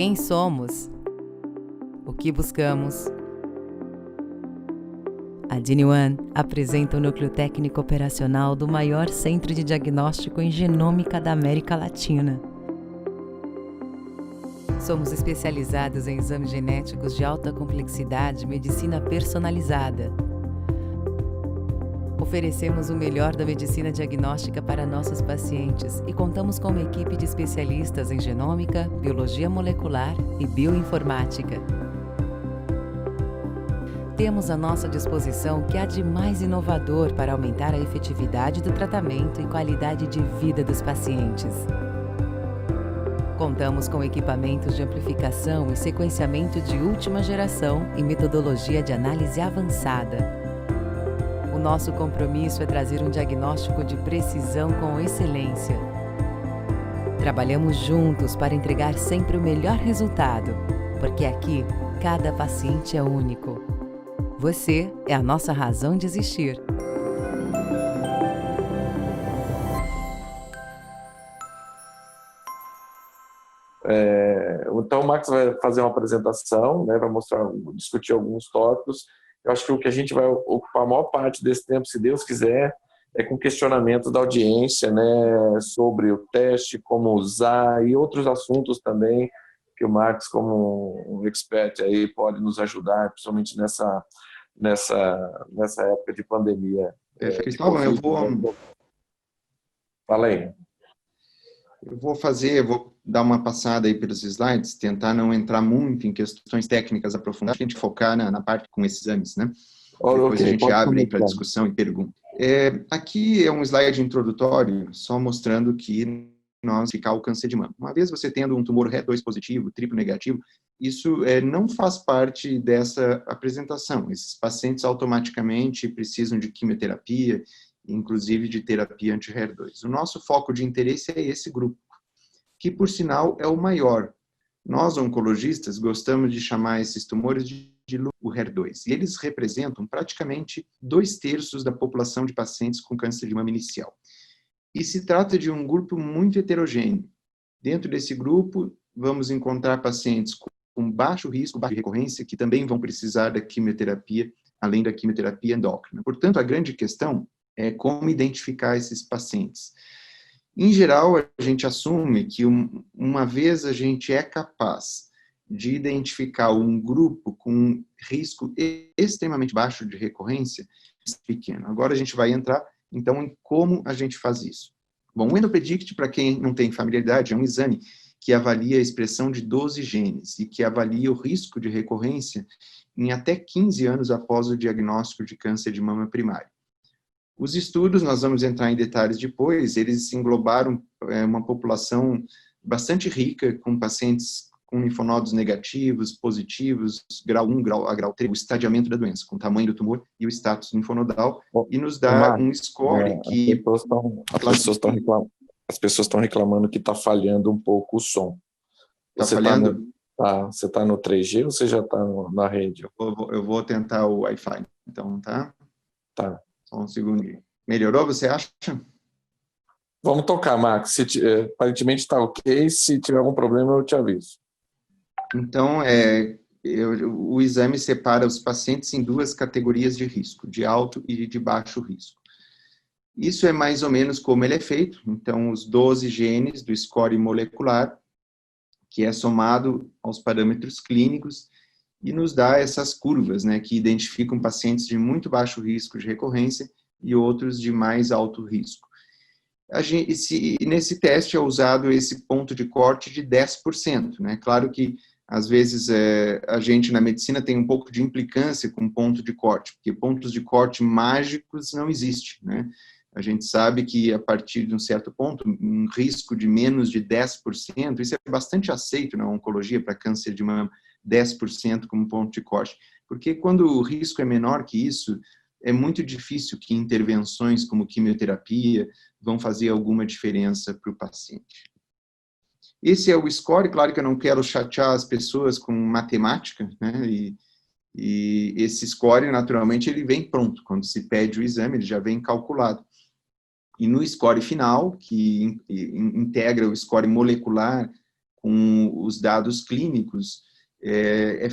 Quem somos? O que buscamos? A DINI-ONE apresenta o núcleo técnico operacional do maior centro de diagnóstico em genômica da América Latina. Somos especializados em exames genéticos de alta complexidade e medicina personalizada. Oferecemos o melhor da medicina diagnóstica para nossos pacientes e contamos com uma equipe de especialistas em genômica, biologia molecular e bioinformática. Temos à nossa disposição o que há de mais inovador para aumentar a efetividade do tratamento e qualidade de vida dos pacientes. Contamos com equipamentos de amplificação e sequenciamento de última geração e metodologia de análise avançada. O nosso compromisso é trazer um diagnóstico de precisão com excelência. Trabalhamos juntos para entregar sempre o melhor resultado, porque aqui cada paciente é único. Você é a nossa razão de existir. Então o Max vai fazer uma apresentação, né, vai discutir alguns tópicos. Eu acho que o que a gente vai ocupar a maior parte desse tempo, se Deus quiser, é com questionamentos da audiência, né, sobre o teste, como usar e outros assuntos também que o Max, como um expert aí, pode nos ajudar, principalmente nessa época de pandemia. Cristóvão, eu vou... Fala aí. Eu vou dar uma passada aí pelos slides, tentar não entrar muito em questões técnicas aprofundadas, a gente focar na parte com esses exames, né? Depois a gente abre para discussão e pergunta. Aqui é um slide introdutório, só mostrando que nós ficar o câncer de mama. Uma vez você tendo um tumor HER2 positivo, triplo negativo, isso não faz parte dessa apresentação. Esses pacientes automaticamente precisam de quimioterapia, inclusive de terapia anti-HER2. O nosso foco de interesse é esse grupo, que, por sinal, é o maior. Nós, oncologistas, gostamos de chamar esses tumores de o HER2, e eles representam praticamente 2/3 da população de pacientes com câncer de mama inicial. E se trata de um grupo muito heterogêneo. Dentro desse grupo, vamos encontrar pacientes com baixo risco, baixa recorrência, que também vão precisar da quimioterapia, além da quimioterapia endócrina. Portanto, a grande questão é como identificar esses pacientes. Em geral, a gente assume que uma vez a gente é capaz de identificar um grupo com risco extremamente baixo de recorrência, pequeno. Agora a gente vai entrar, então, em como a gente faz isso. Bom, o EndoPredict, para quem não tem familiaridade, é um exame que avalia a expressão de 12 genes e que avalia o risco de recorrência em até 15 anos após o diagnóstico de câncer de mama primário. Os estudos, nós vamos entrar em detalhes depois, eles englobaram uma população bastante rica, com pacientes com linfonodos negativos, positivos, grau 1, grau 3, o estadiamento da doença, com o tamanho do tumor e o status linfonodal, e nos dá um score que... As pessoas estão reclamando que está falhando um pouco o som. Está falhando? Você está no 3G ou você já está na rede? Eu vou tentar o Wi-Fi, então, tá? Tá. Só um segundinho. Melhorou, você acha? Vamos tocar, Max. Aparentemente está ok. Se tiver algum problema, eu te aviso. Então, o exame separa os pacientes em 2 categorias de risco, de alto e de baixo risco. Isso é mais ou menos como ele é feito. Então, os 12 genes do score molecular, que é somado aos parâmetros clínicos, e nos dá essas curvas, né, que identificam pacientes de muito baixo risco de recorrência e outros de mais alto risco. Nesse teste é usado esse ponto de corte de 10%. Né? Claro que, às vezes, a gente na medicina tem um pouco de implicância com ponto de corte, porque pontos de corte mágicos não existem. Né? A gente sabe que, a partir de um certo ponto, um risco de menos de 10%, isso é bastante aceito na oncologia para câncer de mama, 10% como ponto de corte. Porque quando o risco é menor que isso, é muito difícil que intervenções como quimioterapia vão fazer alguma diferença para o paciente. Esse é o score, claro que eu não quero chatear as pessoas com matemática, né? E esse score, naturalmente, ele vem pronto. Quando se pede o exame, ele já vem calculado. E no score final, que integra o score molecular com os dados clínicos, é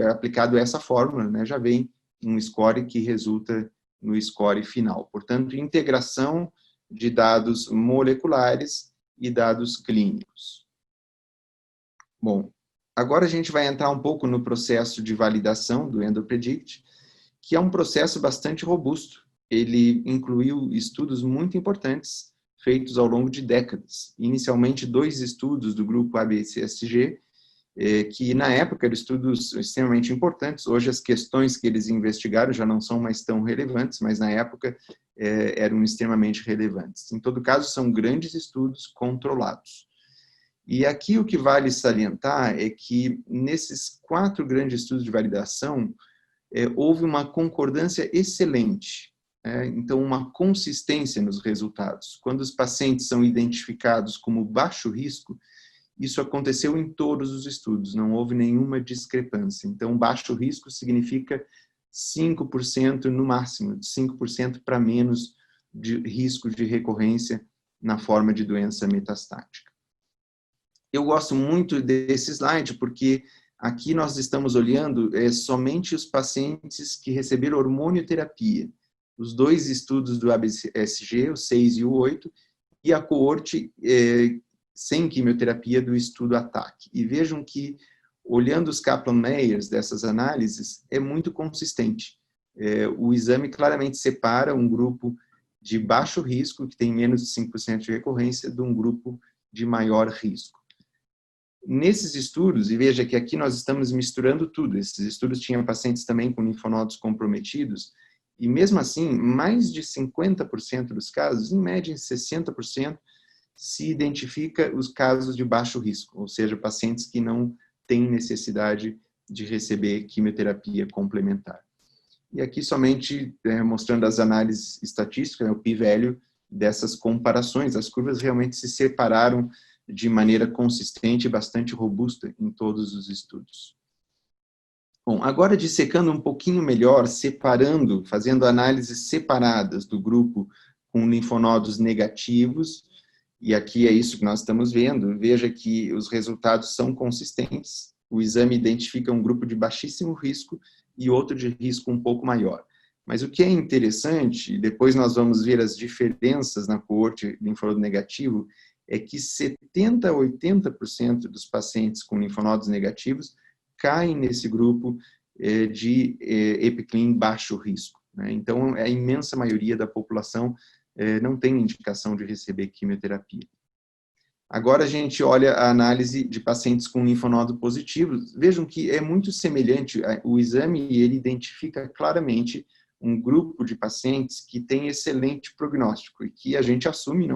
aplicado essa fórmula, né? Já vem um score que resulta no score final. Portanto, integração de dados moleculares e dados clínicos. Bom, agora a gente vai entrar um pouco no processo de validação do EndoPredict, que é um processo bastante robusto. Ele incluiu estudos muito importantes feitos ao longo de décadas. Inicialmente, 2 estudos do grupo ABCSG, que na época eram estudos extremamente importantes. Hoje as questões que eles investigaram já não são mais tão relevantes, mas na época eram extremamente relevantes. Em todo caso, são grandes estudos controlados. E aqui o que vale salientar é que nesses 4 grandes estudos de validação, houve uma concordância excelente, então uma consistência nos resultados. Quando os pacientes são identificados como baixo risco, isso aconteceu em todos os estudos, não houve nenhuma discrepância. Então, baixo risco significa 5% no máximo, 5% para menos de risco de recorrência na forma de doença metastática. Eu gosto muito desse slide porque aqui nós estamos olhando somente os pacientes que receberam hormonioterapia. Os 2 estudos do ABCSG, o 6 e o 8, e a coorte sem quimioterapia do estudo ATTACK. E vejam que, olhando os Kaplan-Meiers dessas análises, é muito consistente. O exame claramente separa um grupo de baixo risco, que tem menos de 5% de recorrência, de um grupo de maior risco. Nesses estudos, e veja que aqui nós estamos misturando tudo, esses estudos tinham pacientes também com linfonodos comprometidos, e mesmo assim, mais de 50% dos casos, em média em 60%, se identifica os casos de baixo risco, ou seja, pacientes que não têm necessidade de receber quimioterapia complementar. E aqui somente mostrando as análises estatísticas, o p-value dessas comparações, as curvas realmente se separaram de maneira consistente e bastante robusta em todos os estudos. Bom, agora dissecando um pouquinho melhor, separando, fazendo análises separadas do grupo com linfonodos negativos, e aqui é isso que nós estamos vendo, veja que os resultados são consistentes, o exame identifica um grupo de baixíssimo risco e outro de risco um pouco maior. Mas o que é interessante, e depois nós vamos ver as diferenças na coorte linfonodo negativo, é que 70% a 80% dos pacientes com linfonodos negativos caem nesse grupo de EpiClean baixo risco. Então, a imensa maioria da população não tem indicação de receber quimioterapia. Agora a gente olha a análise de pacientes com linfonodo positivo. Vejam que é muito semelhante, o exame ele identifica claramente um grupo de pacientes que tem excelente prognóstico e que a gente assume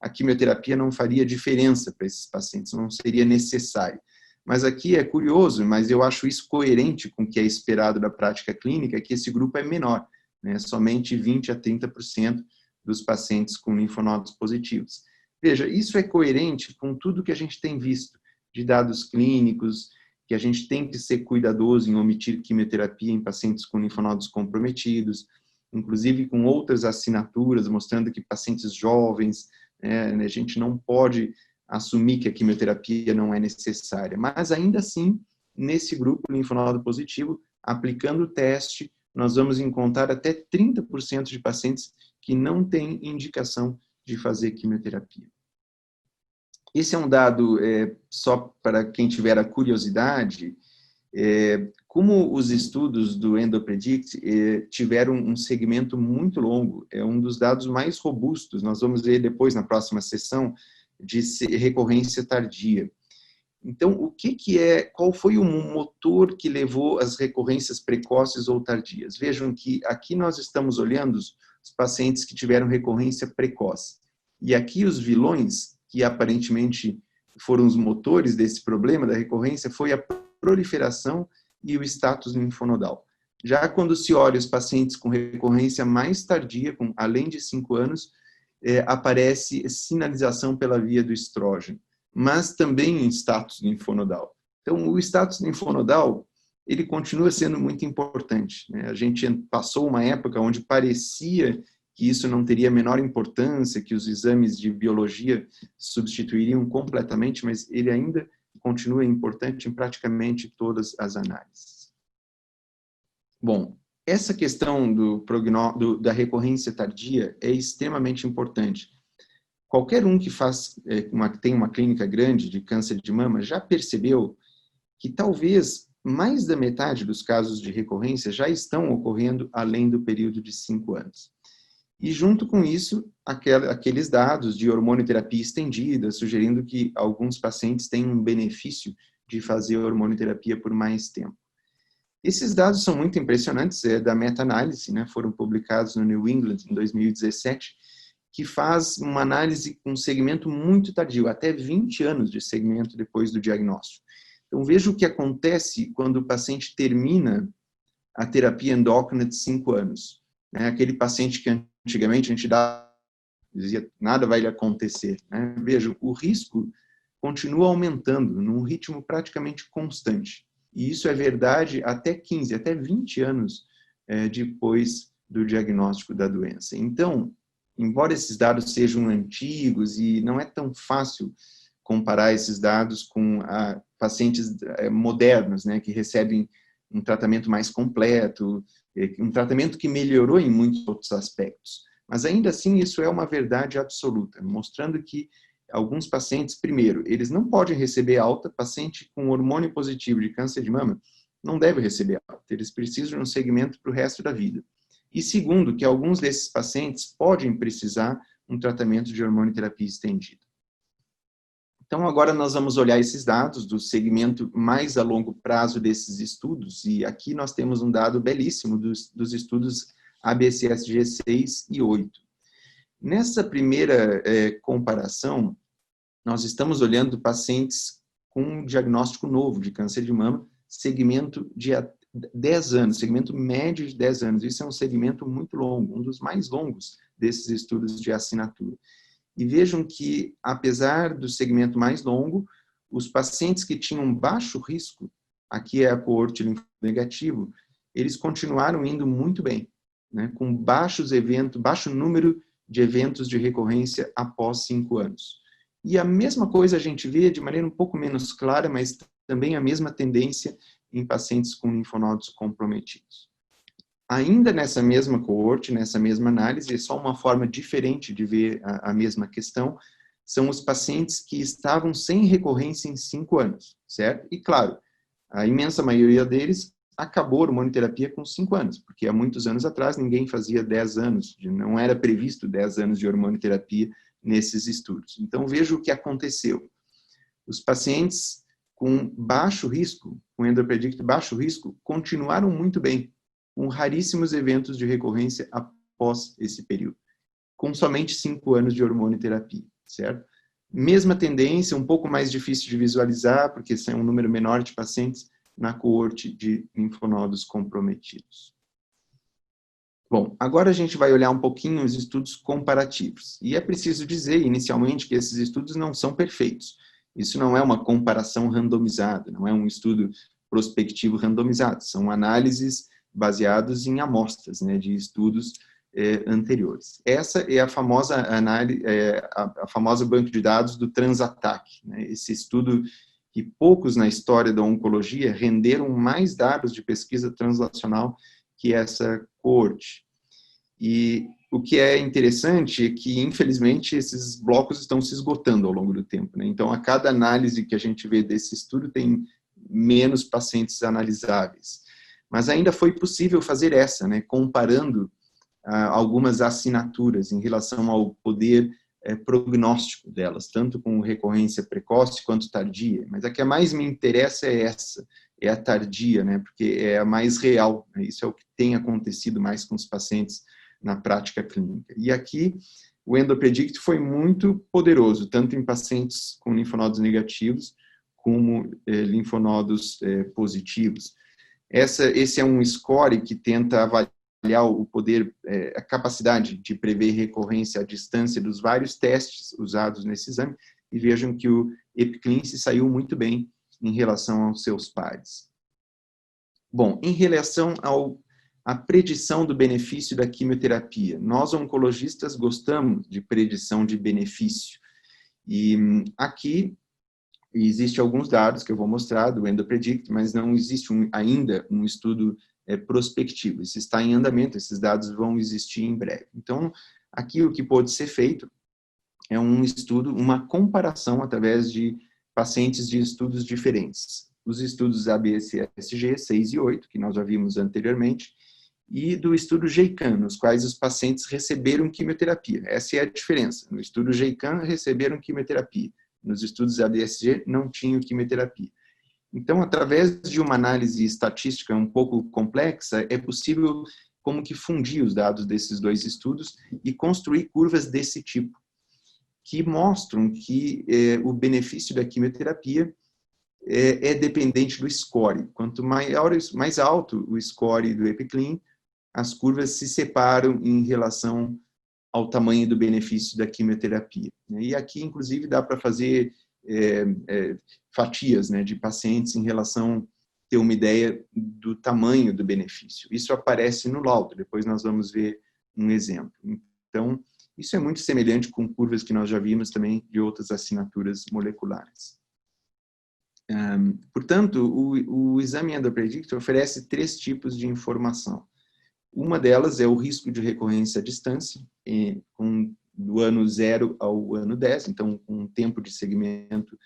a quimioterapia não faria diferença para esses pacientes, não seria necessário. Mas aqui é curioso, mas eu acho isso coerente com o que é esperado da prática clínica, que esse grupo é menor, somente 20% a 30% dos pacientes com linfonodos positivos. Veja, isso é coerente com tudo que a gente tem visto de dados clínicos, que a gente tem que ser cuidadoso em omitir quimioterapia em pacientes com linfonodos comprometidos, inclusive com outras assinaturas, mostrando que pacientes jovens, a gente não pode assumir que a quimioterapia não é necessária. Mas ainda assim, nesse grupo linfonodo positivo, aplicando o teste, nós vamos encontrar até 30% de pacientes que não têm indicação de fazer quimioterapia. Esse é um dado, só para quem tiver a curiosidade, como os estudos do EndoPredict tiveram um segmento muito longo, é um dos dados mais robustos, nós vamos ver depois na próxima sessão, de recorrência tardia. Então, qual foi o motor que levou às recorrências precoces ou tardias? Vejam que aqui nós estamos olhando os pacientes que tiveram recorrência precoce. E aqui os vilões, que aparentemente foram os motores desse problema da recorrência, foi a proliferação e o status linfonodal. Já quando se olha os pacientes com recorrência mais tardia, além de 5 anos, aparece sinalização pela via do estrógeno, mas também em status linfonodal. Então, o status linfonodal, ele continua sendo muito importante. A gente passou uma época onde parecia que isso não teria a menor importância, que os exames de biologia substituiriam completamente, mas ele ainda continua importante em praticamente todas as análises. Bom, essa questão da recorrência tardia é extremamente importante. Qualquer um que tem uma clínica grande de câncer de mama já percebeu que talvez mais da metade dos casos de recorrência já estão ocorrendo além do período de 5 anos. E junto com isso, aqueles dados de hormonioterapia estendida, sugerindo que alguns pacientes têm um benefício de fazer hormonioterapia por mais tempo. Esses dados são muito impressionantes, da meta-análise, né, foram publicados no New England em 2017, que faz uma análise com um segmento muito tardio, até 20 anos de segmento depois do diagnóstico. Então, veja o que acontece quando o paciente termina a terapia endócrina de 5 anos. Né? Aquele paciente que antigamente a gente dizia nada vai lhe acontecer. Né? Veja, o risco continua aumentando num ritmo praticamente constante. E isso é verdade até 15, até 20 anos depois do diagnóstico da doença. Então, embora esses dados sejam antigos e não é tão fácil comparar esses dados com pacientes modernos, né, que recebem um tratamento mais completo, um tratamento que melhorou em muitos outros aspectos. Mas ainda assim, isso é uma verdade absoluta, mostrando que alguns pacientes, primeiro, eles não podem receber alta, paciente com hormônio positivo de câncer de mama não deve receber alta, eles precisam de um segmento para o resto da vida. E segundo, que alguns desses pacientes podem precisar um tratamento de hormonioterapia estendida. Então, agora nós vamos olhar esses dados do segmento mais a longo prazo desses estudos, e aqui nós temos um dado belíssimo dos estudos ABCSG 6 e 8. Nessa primeira comparação, nós estamos olhando pacientes com um diagnóstico novo de câncer de mama, segmento de 10 anos, segmento médio de 10 anos. Isso é um segmento muito longo, um dos mais longos desses estudos de assinatura. E vejam que, apesar do segmento mais longo, os pacientes que tinham baixo risco, aqui é a coorte linfonegativo, eles continuaram indo muito bem, né, com baixo número de eventos de recorrência após 5 anos. E a mesma coisa a gente vê de maneira um pouco menos clara, mas também a mesma tendência em pacientes com linfonodos comprometidos. Ainda nessa mesma coorte, nessa mesma análise, é só uma forma diferente de ver a mesma questão, são os pacientes que estavam sem recorrência em 5 anos, certo? E claro, a imensa maioria deles acabou a hormonioterapia com 5 anos, porque há muitos anos atrás ninguém fazia 10 anos, não era previsto 10 anos de hormonioterapia nesses estudos. Então veja o que aconteceu. Os pacientes com baixo risco, com EndoPredict baixo risco, continuaram muito bem, com raríssimos eventos de recorrência após esse período, com somente 5 anos de hormonioterapia, certo? Mesma tendência, um pouco mais difícil de visualizar, porque é um número menor de pacientes na coorte de linfonodos comprometidos. Bom, agora a gente vai olhar um pouquinho os estudos comparativos. E é preciso dizer, inicialmente, que esses estudos não são perfeitos. Isso não é uma comparação randomizada, não é um estudo prospectivo randomizado, são análises baseados em amostras, né, de estudos anteriores. Essa é a famosa análise, a famosa banco de dados do Transatac, né, esse estudo que poucos na história da oncologia renderam mais dados de pesquisa translacional que essa coorte. E o que é interessante é que, infelizmente, esses blocos estão se esgotando ao longo do tempo, né? Então, a cada análise que a gente vê desse estudo tem menos pacientes analisáveis. Mas ainda foi possível fazer essa, né, comparando algumas assinaturas em relação ao poder prognóstico delas, tanto com recorrência precoce quanto tardia. Mas a que mais me interessa é essa, é a tardia, né, porque é a mais real, né, isso é o que tem acontecido mais com os pacientes na prática clínica. E aqui o EndoPredict foi muito poderoso, tanto em pacientes com linfonodos negativos como linfonodos positivos. Esse é um score que tenta avaliar o poder, a capacidade de prever recorrência à distância dos vários testes usados nesse exame, e vejam que o EpiClean se saiu muito bem em relação aos seus pares. Bom, em relação à predição do benefício da quimioterapia, nós oncologistas gostamos de predição de benefício, e aqui E existem alguns dados que eu vou mostrar do EndoPredict, mas não existe ainda um estudo prospectivo. Isso está em andamento, esses dados vão existir em breve. Então, aqui o que pode ser feito é um estudo, uma comparação através de pacientes de estudos diferentes. Os estudos ABCSG 6 e 8, que nós já vimos anteriormente, e do estudo GEICAM, nos quais os pacientes receberam quimioterapia. Essa é a diferença. No estudo GEICAM, receberam quimioterapia. Nos estudos ABSG, não tinham quimioterapia. Então, através de uma análise estatística um pouco complexa, é possível como que fundir os dados desses dois estudos e construir curvas desse tipo, que mostram que o benefício da quimioterapia é dependente do score. Quanto mais alto o score do EpiClean, as curvas se separam em relação ao tamanho do benefício da quimioterapia. E aqui, inclusive, dá para fazer fatias, né, de pacientes em relação a ter uma ideia do tamanho do benefício. Isso aparece no laudo, depois nós vamos ver um exemplo. Então, isso é muito semelhante com curvas que nós já vimos também de outras assinaturas moleculares. Portanto, o exame EndoPredict oferece 3 tipos de informação. Uma delas é o risco de recorrência à distância, do ano 0 ao ano 10, então um tempo de segmento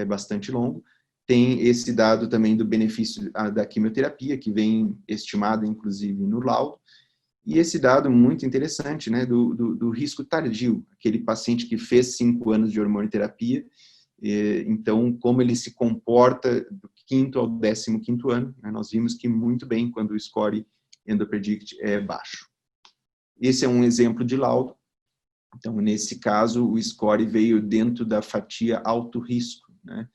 bastante longo. Tem esse dado também do benefício da quimioterapia, que vem estimado inclusive no laudo, e esse dado muito interessante, né, do risco tardio, aquele paciente que fez 5 anos de hormonioterapia, então como ele se comporta do 5º ao 15º ano, né, nós vimos que muito bem quando o score EndoPredict é baixo. Esse é um exemplo de laudo. Então, nesse caso, o score veio dentro da fatia alto risco, né?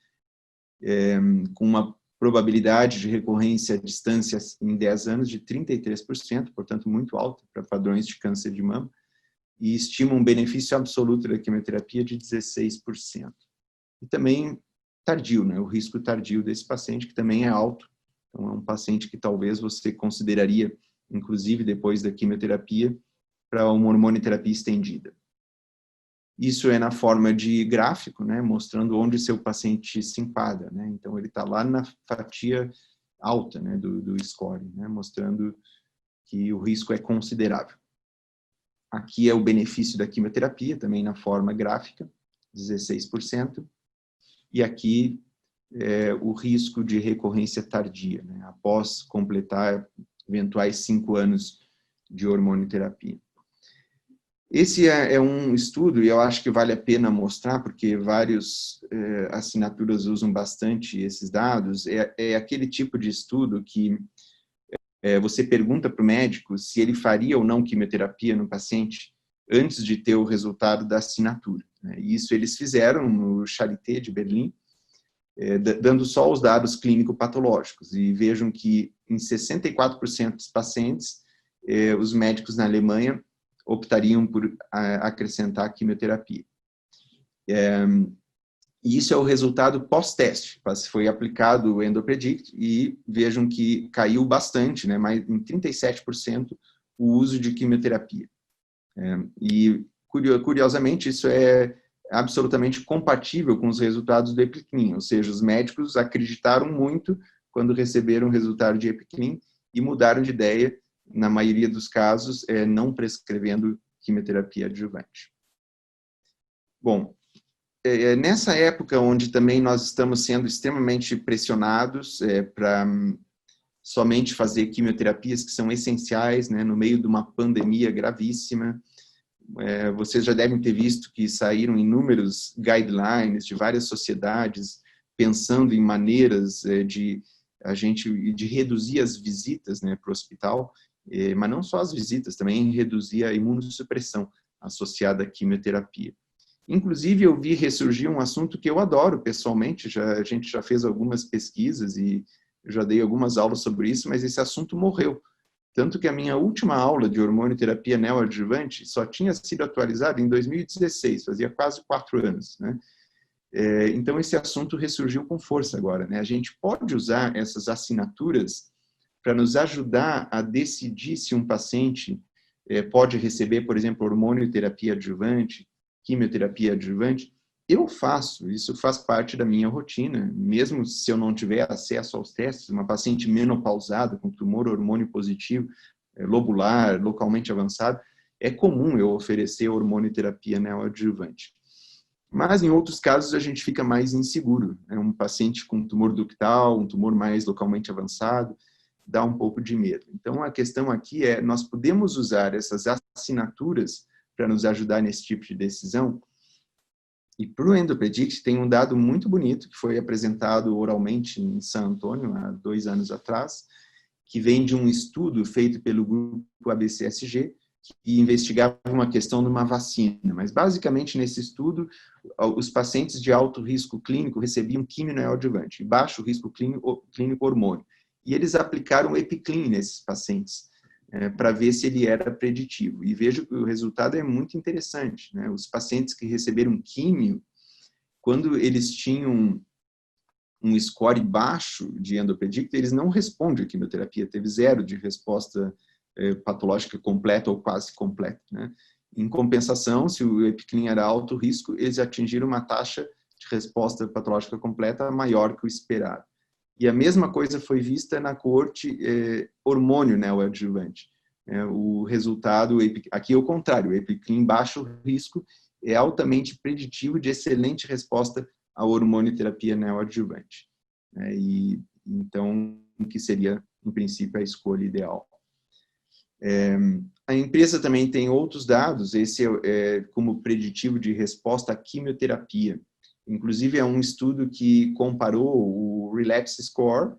Com uma probabilidade de recorrência à distância em 10 anos de 33%, portanto, muito alta para padrões de câncer de mama, e estima um benefício absoluto da quimioterapia de 16%. E também tardio, né? O risco tardio desse paciente, que também é alto. Então, é um paciente que talvez você consideraria, inclusive depois da quimioterapia, para uma hormonioterapia estendida. Isso é na forma de gráfico, né, mostrando onde seu paciente se enquadra, né? Então, ele está lá na fatia alta, né, do score, né, mostrando que o risco é considerável. Aqui é o benefício da quimioterapia, também na forma gráfica, 16%. E aqui o risco de recorrência tardia, né, após completar eventuais 5 anos de hormonioterapia. Esse é um estudo, e eu acho que vale a pena mostrar, porque várias assinaturas usam bastante esses dados, é aquele tipo de estudo que você pergunta para o médico se ele faria ou não quimioterapia no paciente antes de ter o resultado da assinatura, né? E isso eles fizeram no Charité de Berlim, dando só os dados clínico-patológicos, e vejam que em 64% dos pacientes, os médicos na Alemanha optariam por acrescentar quimioterapia. E isso é o resultado pós-teste, foi aplicado o EndoPredict e vejam que caiu bastante, né, mais em 37% o uso de quimioterapia. E curiosamente isso é absolutamente compatível com os resultados do EpiClean, ou seja, os médicos acreditaram muito quando receberam o resultado de EpiClean e mudaram de ideia, na maioria dos casos, não prescrevendo quimioterapia adjuvante. Bom, nessa época onde também nós estamos sendo extremamente pressionados para somente fazer quimioterapias que são essenciais, né, no meio de uma pandemia gravíssima, vocês já devem ter visto que saíram inúmeros guidelines de várias sociedades pensando em maneiras de reduzir as visitas, né, para o hospital, mas não só as visitas, também reduzir a imunossupressão associada à quimioterapia. Inclusive, eu vi ressurgir um assunto que eu adoro pessoalmente, a gente já fez algumas pesquisas e eu já dei algumas aulas sobre isso, mas esse assunto morreu. Tanto que a minha última aula de hormonioterapia neoadjuvante só tinha sido atualizada em 2016, fazia quase 4 anos, né? Então, esse assunto ressurgiu com força agora, né? A gente pode usar essas assinaturas para nos ajudar a decidir se um paciente pode receber, por exemplo, hormonioterapia adjuvante, quimioterapia adjuvante, Eu faço, isso faz parte da minha rotina, mesmo se eu não tiver acesso aos testes, uma paciente menopausada com tumor hormônio positivo, lobular, localmente avançado, é comum eu oferecer hormonioterapia neoadjuvante. Mas em outros casos a gente fica mais inseguro, né? Um paciente com tumor ductal, um tumor mais localmente avançado, dá um pouco de medo. Então a questão aqui é, nós podemos usar essas assinaturas para nos ajudar nesse tipo de decisão. E para o EndoPredict tem um dado muito bonito que foi apresentado oralmente em San Antônio há 2 anos atrás, que vem de um estudo feito pelo grupo ABCSG, que investigava uma questão de uma vacina. Mas basicamente nesse estudo, os pacientes de alto risco clínico recebiam quimio neoadjuvante, baixo risco clínico hormônio. E eles aplicaram o Epiclin nesses pacientes, para ver se ele era preditivo. E vejo que o resultado é muito interessante, né? Os pacientes que receberam químio, quando eles tinham um score baixo de EndoPredict, eles não respondem à quimioterapia, teve 0 de resposta patológica completa ou quase completa, né? Em compensação, se o Epiclin era alto risco, eles atingiram uma taxa de resposta patológica completa maior que o esperado. E a mesma coisa foi vista na coorte hormônio neoadjuvante. O resultado, aqui é o contrário, o Epiclin baixo risco é altamente preditivo de excelente resposta à hormonioterapia neoadjuvante. E então, que seria, em princípio, a escolha ideal. A empresa também tem outros dados, esse como preditivo de resposta à quimioterapia. Inclusive, é um estudo que comparou o relapse score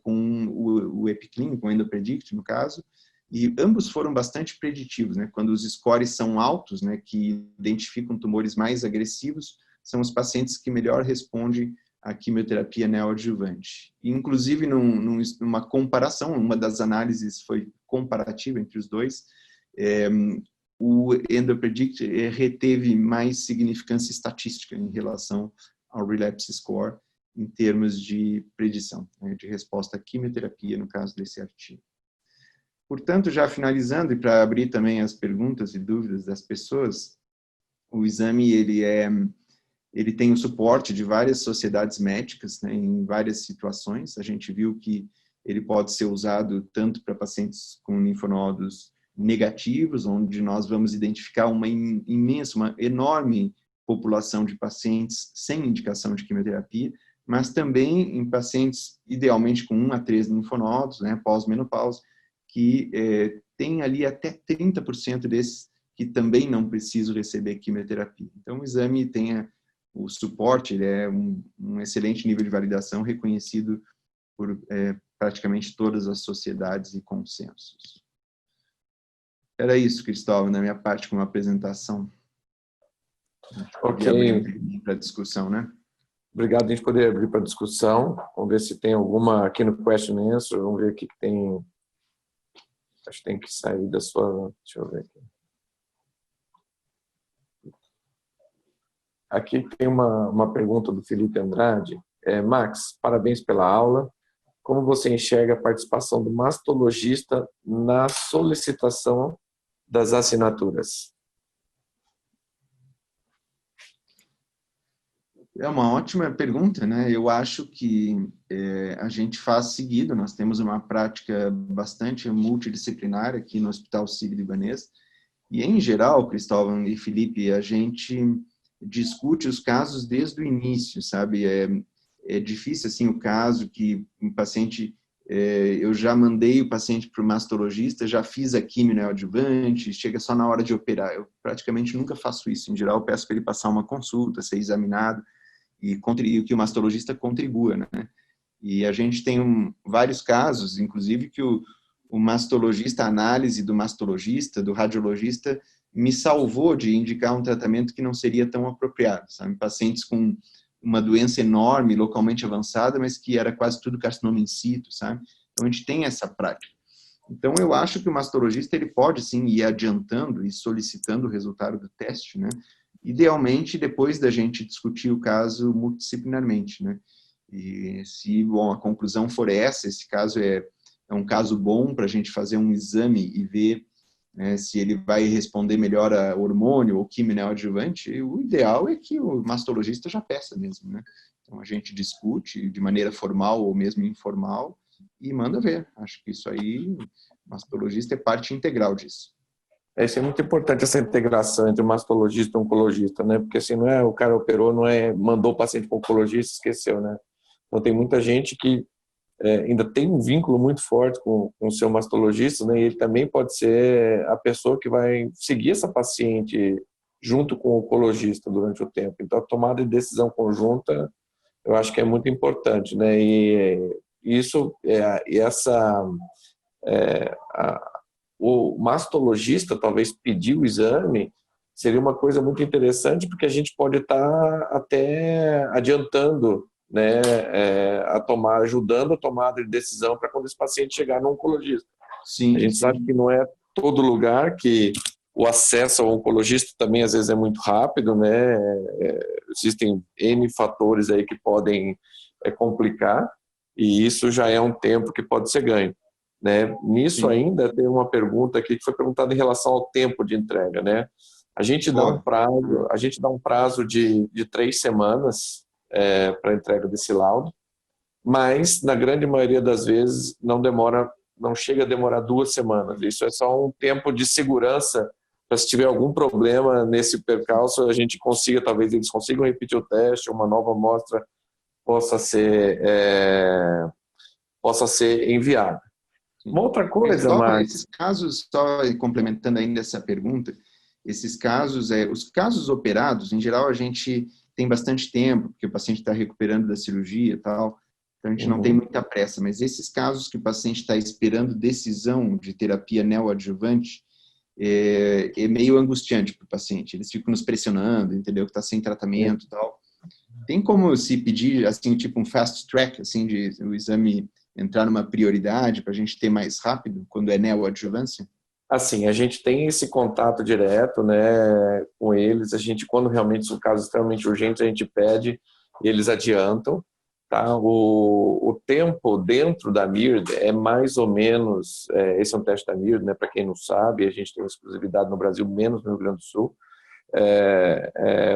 com o Epiclin, com o EndoPredict, no caso, e ambos foram bastante preditivos, né? Quando os scores são altos, né, que identificam tumores mais agressivos, são os pacientes que melhor respondem à quimioterapia neoadjuvante. E, inclusive, numa comparação, uma das análises foi comparativa entre os dois, o EndoPredict reteve mais significância estatística em relação ao relapse score em termos de predição, né, de resposta à quimioterapia, no caso desse artigo. Portanto, já finalizando, e para abrir também as perguntas e dúvidas das pessoas, o exame ele tem o suporte de várias sociedades médicas, né, em várias situações. A gente viu que ele pode ser usado tanto para pacientes com linfonodos negativos, onde nós vamos identificar uma enorme população de pacientes sem indicação de quimioterapia, mas também em pacientes, idealmente, com 1 a 3 linfonodos, né, pós-menopausa, que tem ali até 30% desses que também não precisam receber quimioterapia. Então, o exame tem o suporte, ele é um excelente nível de validação, reconhecido por praticamente todas as sociedades e consensos. Era isso, Cristóvão, da minha parte, com a apresentação. Ok. Para discussão, né? Obrigado, a gente poder abrir para discussão. Vamos ver se tem alguma aqui no Question and Answer. Vamos ver o que tem. Acho que tem que sair da sua... Deixa eu ver aqui. Aqui tem uma pergunta do Felipe Andrade. Max, parabéns pela aula. Como você enxerga a participação do mastologista na solicitação das assinaturas? É uma ótima pergunta, né? Eu acho que a gente faz seguido, nós temos uma prática bastante multidisciplinar aqui no Hospital Sírio-Libanês, e em geral, Cristóvão e Felipe, a gente discute os casos desde o início, sabe? É difícil, assim, o caso que um paciente, eu já mandei o paciente para o mastologista, já fiz a quimio neoadjuvante, chega só na hora de operar. Eu praticamente nunca faço isso. Em geral, eu peço para ele passar uma consulta, ser examinado, e que o mastologista contribua, né? E a gente tem vários casos, inclusive, que o mastologista, a análise do mastologista, do radiologista, me salvou de indicar um tratamento que não seria tão apropriado, sabe? Pacientes com uma doença enorme, localmente avançada, mas que era quase tudo carcinoma in situ, sabe? Então, a gente tem essa prática. Então, eu acho que o mastologista, ele pode, sim, ir adiantando e solicitando o resultado do teste, né? Idealmente, depois da gente discutir o caso multidisciplinarmente, né? E se, bom, a conclusão for essa, esse caso é um caso bom para a gente fazer um exame e ver né, se ele vai responder melhor a hormônio ou quimio neoadjuvante, o ideal é que o mastologista já peça mesmo, né? Então, a gente discute de maneira formal ou mesmo informal e manda ver. Acho que isso aí, o mastologista é parte integral disso. Isso é muito importante, essa integração entre o mastologista e o oncologista, né? Porque assim, não é o cara operou, não é mandou o paciente para o oncologista e esqueceu, né? Então, tem muita gente que ainda tem um vínculo muito forte com o seu mastologista, né? E ele também pode ser a pessoa que vai seguir essa paciente junto com o oncologista durante o tempo. Então, a tomada de decisão conjunta, eu acho que é muito importante, né? E isso, o mastologista talvez pedir o exame seria uma coisa muito interessante, porque a gente pode estar até adiantando, né, ajudando a tomada de decisão para quando esse paciente chegar no oncologista. Sim, a gente sabe que não é todo lugar que o acesso ao oncologista também às vezes é muito rápido, né? Existem N fatores aí que podem complicar, e isso já é um tempo que pode ser ganho, né? Nisso sim. ainda tem uma pergunta aqui que foi perguntada em relação ao tempo de entrega, né? A gente dá um prazo de 3 semanas para a entrega desse laudo, mas na grande maioria das vezes não chega a demorar 2 semanas. Isso é só um tempo de segurança para, se tiver algum problema nesse percalço, talvez eles consigam repetir o teste, uma nova amostra possa ser enviada. Uma outra coisa, Marcos... Esses casos, só complementando ainda essa pergunta, esses casos, os casos operados, em geral, a gente tem bastante tempo, porque o paciente está recuperando da cirurgia e tal, então a gente não tem muita pressa, mas esses casos que o paciente está esperando decisão de terapia neoadjuvante, é meio angustiante para o paciente. Eles ficam nos pressionando, entendeu? Que está sem tratamento e tal. Tem como se pedir, assim, tipo um fast track, assim, de o exame entrar numa prioridade para a gente ter mais rápido, quando é neoadjuvância? Assim, a gente tem esse contato direto, né, com eles. Quando realmente são casos extremamente urgentes, a gente pede e eles adiantam. Tá? O tempo dentro da MIRD é mais ou menos, esse é um teste da MIRD, né, para quem não sabe, a gente tem exclusividade no Brasil, menos no Rio Grande do Sul.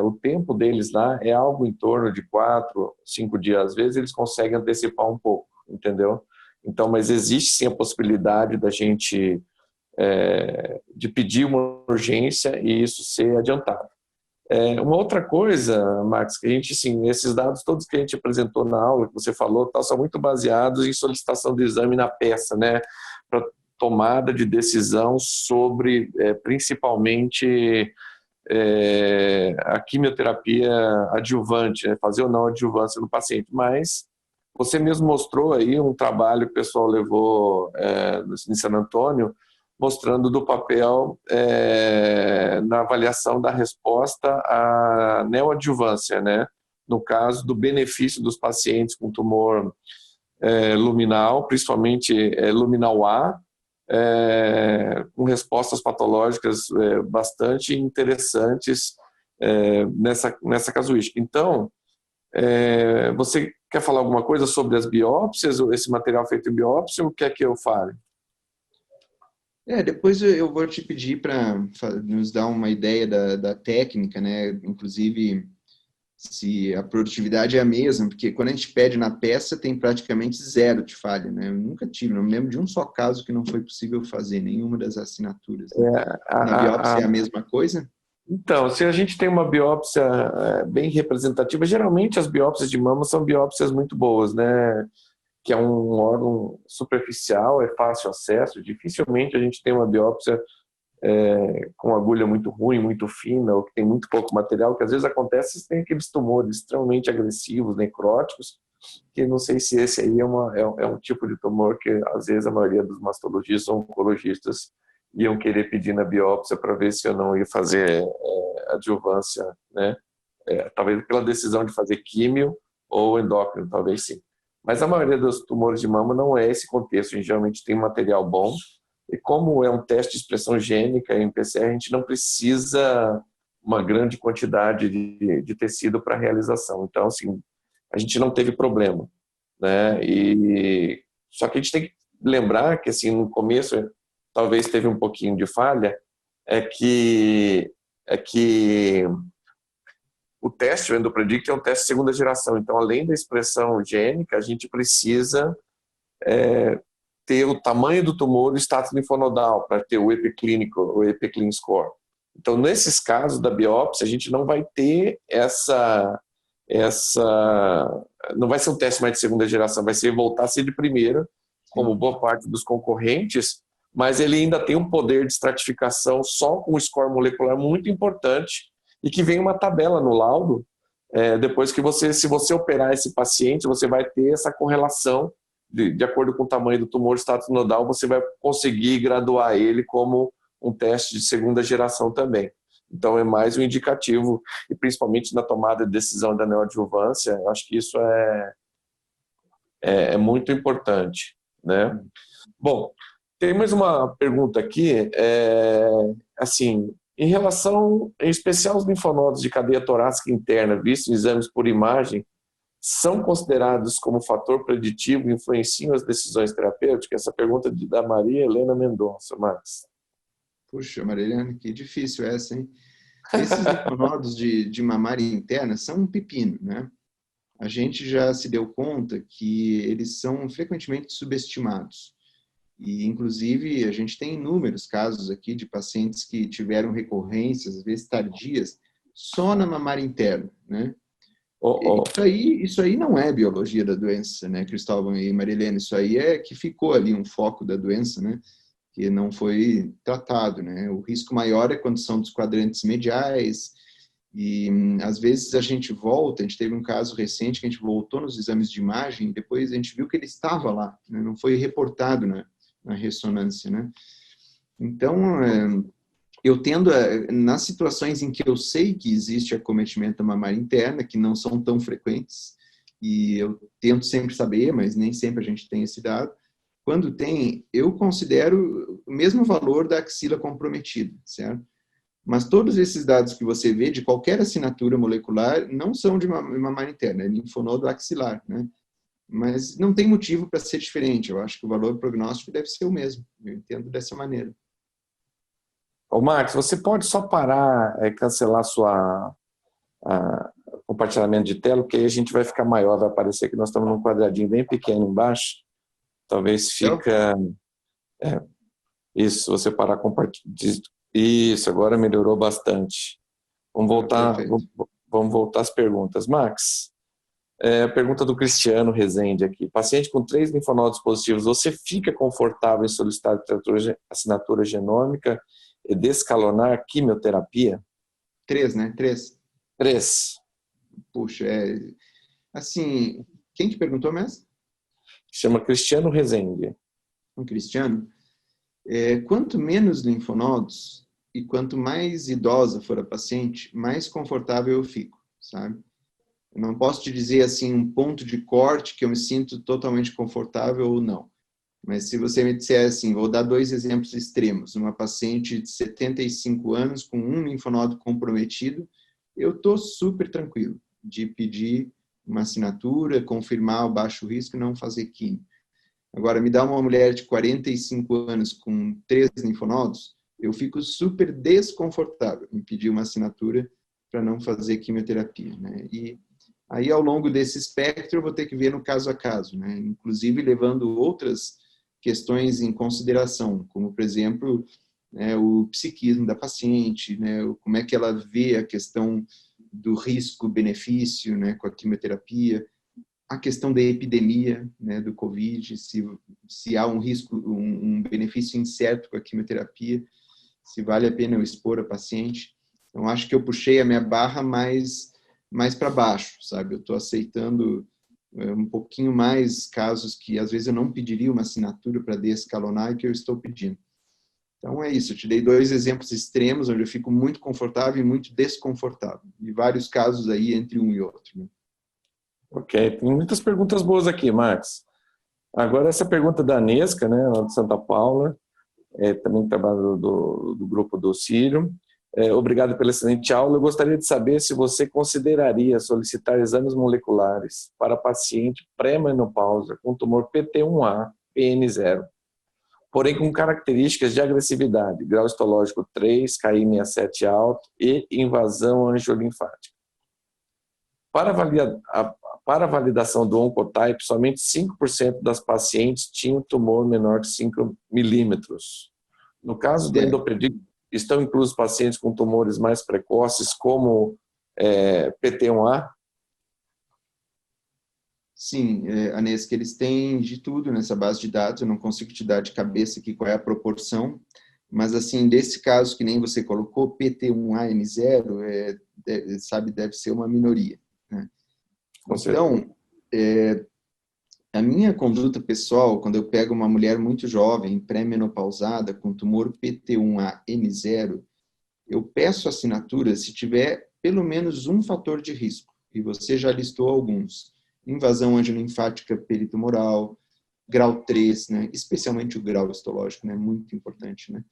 O tempo deles lá é algo em torno de 4, 5 dias. Às vezes eles conseguem antecipar um pouco, entendeu? Então, mas existe sim a possibilidade da gente de pedir uma urgência e isso ser adiantado. Uma outra coisa, Max, que a gente, sim, esses dados todos que a gente apresentou na aula, que você falou, são muito baseados em solicitação de exame na peça, né, para tomada de decisão sobre, principalmente, a quimioterapia adjuvante, né, fazer ou não adjuvância no paciente. Mas você mesmo mostrou aí um trabalho que o pessoal levou em San Antônio, mostrando do papel na avaliação da resposta à neoadjuvância, né? No caso do benefício dos pacientes com tumor luminal, principalmente luminal A, com respostas patológicas bastante interessantes nessa casuística. Então, você quer falar alguma coisa sobre as biópsias, esse material feito em biópsia, ou quer que eu fale? Depois eu vou te pedir para nos dar uma ideia da técnica, né? Inclusive, se a produtividade é a mesma, porque quando a gente pede na peça tem praticamente 0 de falha, né? Eu nunca tive, não me lembro de um só caso que não foi possível fazer, nenhuma das assinaturas. Né? Na biópsia é a mesma coisa? Então, se a gente tem uma biópsia bem representativa, geralmente as biópsias de mama são biópsias muito boas, né? Que é um órgão superficial, é fácil acesso, dificilmente a gente tem uma biópsia com agulha muito ruim, muito fina, ou que tem muito pouco material, que às vezes acontece, tem aqueles tumores extremamente agressivos, necróticos, que não sei se esse aí é um tipo de tumor que às vezes a maioria dos mastologistas ou oncologistas iam querer pedir na biópsia para ver se eu não ia fazer adjuvância, né? Talvez pela decisão de fazer químio ou endócrino, talvez sim. Mas a maioria dos tumores de mama não é esse contexto, a gente geralmente tem material bom, e como é um teste de expressão gênica em PCR, a gente não precisa uma grande quantidade de tecido para realização. Então, assim, a gente não teve problema, né? Só que a gente tem que lembrar que, assim, no começo, talvez teve um pouquinho de falha, é que o teste, o EndoPredict, é um teste de segunda geração. Então, além da expressão gênica, a gente precisa ter o tamanho do tumor e o status linfonodal para ter o epiclínico, o epiclin score. Então, nesses casos da biópsia, a gente não vai ter não vai ser um teste mais de segunda geração, vai ser voltar a ser de primeira, como boa parte dos concorrentes, mas ele ainda tem um poder de estratificação só com um score molecular muito importante e que vem uma tabela no laudo, depois que se você operar esse paciente, você vai ter essa correlação de acordo com o tamanho do tumor, status nodal, você vai conseguir graduar ele como um teste de segunda geração também. Então é mais um indicativo, e principalmente na tomada de decisão da neoadjuvância, eu acho que isso é muito importante, né? Bom, tem mais uma pergunta aqui, assim, em relação, em especial aos linfonodos de cadeia torácica interna, vistos em exames por imagem, são considerados como fator preditivo e influenciam as decisões terapêuticas? Essa pergunta é da Maria Helena Mendonça, Max. Puxa, Maria Helena, que difícil essa, hein? Esses linfonodos de mamária interna são um pepino, né? A gente já se deu conta que eles são frequentemente subestimados. E, inclusive, a gente tem inúmeros casos aqui de pacientes que tiveram recorrências, às vezes tardias, só na mamária interna, né? Isso aí não é biologia da doença, né, Cristóvão e Marilene? Isso aí é que ficou ali um foco da doença, né, que não foi tratado, né? O risco maior é quando são dos quadrantes mediais e, às vezes, a gente teve um caso recente que a gente voltou nos exames de imagem e depois a gente viu que ele estava lá, né, não foi reportado na ressonância, né? Então, eu tendo nas situações em que eu sei que existe acometimento da mamária interna, que não são tão frequentes, e eu tento sempre saber, mas nem sempre a gente tem esse dado, quando tem, eu considero o mesmo valor da axila comprometida, certo? Mas todos esses dados que você vê de qualquer assinatura molecular não são de mamária interna, é linfonodo axilar, né? Mas não tem motivo para ser diferente. Eu acho que o valor prognóstico deve ser o mesmo. Eu entendo dessa maneira. Ô, Max, você pode só parar, cancelar compartilhamento de tela, porque aí a gente vai ficar maior, vai aparecer que nós estamos num quadradinho bem pequeno embaixo. Talvez fica... isso, você parar compartilhar. Isso, agora melhorou bastante. Vamos voltar às perguntas. Max, a pergunta do Cristiano Rezende aqui. Paciente com 3 linfonodos positivos, você fica confortável em solicitar assinatura genômica e descalonar quimioterapia? 3, né? 3. Puxa, assim, quem que perguntou mesmo? Chama Cristiano Rezende. Cristiano, quanto menos linfonodos e quanto mais idosa for a paciente, mais confortável eu fico, sabe? Eu não posso te dizer assim um ponto de corte que eu me sinto totalmente confortável ou não. Mas se você me disser assim, vou dar 2 exemplos extremos. Uma paciente de 75 anos com um linfonodo comprometido, eu estou super tranquilo de pedir uma assinatura, confirmar o baixo risco e não fazer quimio. Agora, me dá uma mulher de 45 anos com 3 linfonodos, eu fico super desconfortável em pedir uma assinatura para não fazer quimioterapia, né? E aí, ao longo desse espectro, eu vou ter que ver no caso a caso, né? Inclusive levando outras questões em consideração, como, por exemplo, o psiquismo da paciente, né? Como é que ela vê a questão do risco-benefício, né, com a quimioterapia, a questão da epidemia, né, do Covid, se há um risco, um benefício incerto com a quimioterapia, se vale a pena eu expor a paciente. Então, acho que eu puxei a minha barra mais para baixo, sabe? Eu estou aceitando um pouquinho mais casos que, às vezes, eu não pediria uma assinatura para descalonar e que eu estou pedindo. Então, é isso. Eu te dei 2 exemplos extremos, onde eu fico muito confortável e muito desconfortável. E vários casos aí entre um e outro, né? Ok. Tem muitas perguntas boas aqui, Max. Agora, essa pergunta da Anesca, né, lá de Santa Paula, também trabalha do grupo do Círio. Obrigado pela excelente aula. Eu gostaria de saber se você consideraria solicitar exames moleculares para paciente pré-menopausa com tumor PT1A, PN0, porém com características de agressividade, grau histológico 3, KI67 alto e invasão angiolinfática. Para a validação do Oncotype, somente 5% das pacientes tinham tumor menor que 5 milímetros. No caso do Endopredict, estão inclusos pacientes com tumores mais precoces, como PT1A? Sim, Anesca, eles têm de tudo nessa base de dados, eu não consigo te dar de cabeça aqui qual é a proporção, mas assim, desse caso que nem você colocou, PT1A-N0, sabe, deve ser uma minoria, né? Então, a minha conduta pessoal, quando eu pego uma mulher muito jovem, pré-menopausada, com tumor PT1A-N0, eu peço assinatura se tiver pelo menos um fator de risco, e você já listou alguns. Invasão angiolinfática peritumoral, grau 3, né? Especialmente o grau histológico, né? Muito importante, né?